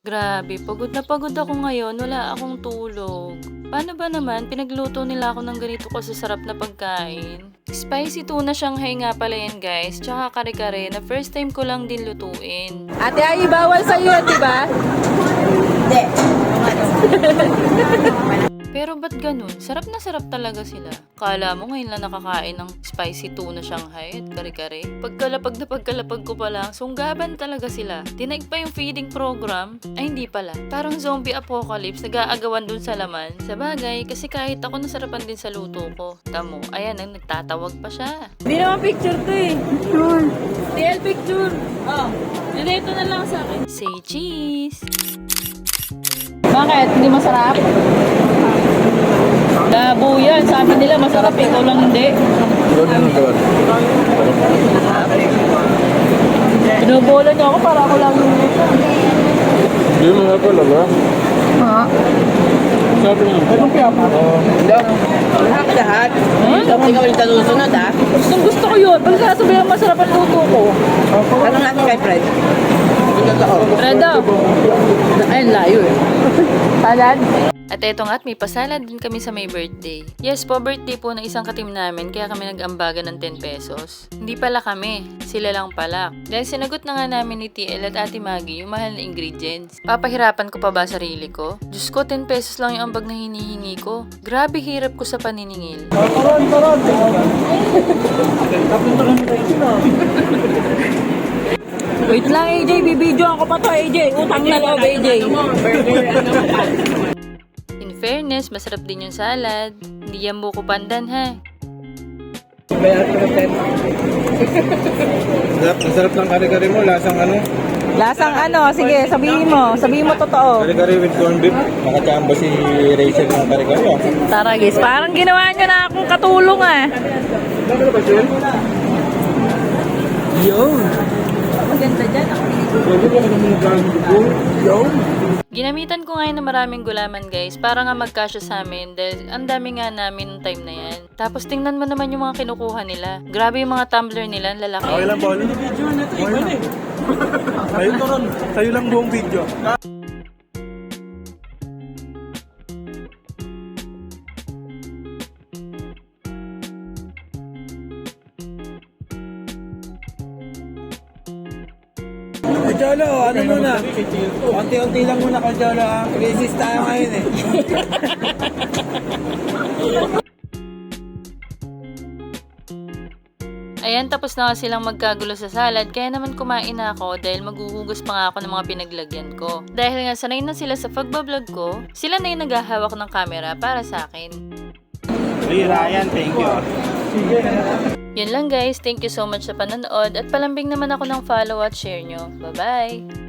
Grabe, pagod na pagod ako ngayon, wala akong tulog. Paano ba naman, pinagluto nila ako ng ganito kasasarap na pagkain? Spicy tuna Shanghai nga pala yan guys, tsaka kare-kare na first time ko lang din lutuin. Ate Ai, bawal sa iyo, di ba? Hindi. Pero ba't ganun? Sarap na sarap talaga sila. Kala mo ngayon lang nakakain ng spicy tuna Shanghai at kare-kare. Pagkalapag na pagkalapag ko pa lang, sunggaban talaga sila. Tinaig pa yung feeding program. Ay hindi pala. Parang zombie apocalypse, nag-aagawan dun sa laman. Sa bagay, kasi kahit ako nasarapan din sa luto ko. Tamo, ayan, nagtatawag pa siya. Hindi naman picture to eh. TL picture. Oh, dito na lang sa akin. Say cheese! Bakit? Hindi masarap? Labo yan. Sabi nila masarap, ikaw lang hindi. Binubola niyo ako para ako lang yung ito. Hindi mo nga talaga. Ha? Sabi niya. Anong kaya pa? Lahat. Sabi ka ulit susunod ah. Gustong gusto ko yun. Pag sasabihin masarap ang luto ko. Ano natin kay Fred? Fredo. Ayun, layo eh. Salad? At eto nga at may pasalad din kami sa may birthday. Yes po, birthday po ng isang katim namin kaya kami nag-ambagan ng 10 pesos. Hindi pala kami, sila lang pala. Dahil sinagot na nga namin ni TL at Ate Maggie yung mahal na ingredients. Papahirapan ko pa ba sarili ko? Diyos ko, 10 pesos lang yung ambag na hinihingi ko. Grabe hirap ko sa paniningil. Wait lang AJ, bibidyo ako pa to AJ. Utang na loob AJ. In fairness, masarap din yung salad. Hindi yan buko pandan ha. Masarap ng kare-kare mo. Lasang ano? Lasang ano? Sige, sabihin mo. Sabihin mo totoo. Kare-kare with corned beef. Nakachamba si Rachel ng kare-kare. Tara guys, parang ginawa nyo na akong katulong ah. Ano ba siya? Yun. Maganda dyan. Ginamitan ko ngayon ng maraming gulaman guys para nga magkasya sa amin dahil ang dami nga namin time na yan. Tapos tingnan mo naman yung mga kinukuha nila. Grabe yung mga tumbler nila, ang lalaki. Okay lang, Paul. Kayo to ron. Kayo lang buong video. Kajolo, ano muna? Unti-unti lang muna, Kajolo. Resist tayo ngayon eh. Ayan, tapos na nga silang magkagulo sa salad, kaya naman kumain na ako dahil maghuhugas pa nga ako ng mga pinaglagyan ko. Dahil nga sanay na sila sa pagbablog ko, sila na yung naghahawak ng camera para sa akin. Hey, Ryan, thank you. Yun lang guys, thank you so much sa panonood at palambing naman ako ng follow at share nyo. Bye-bye!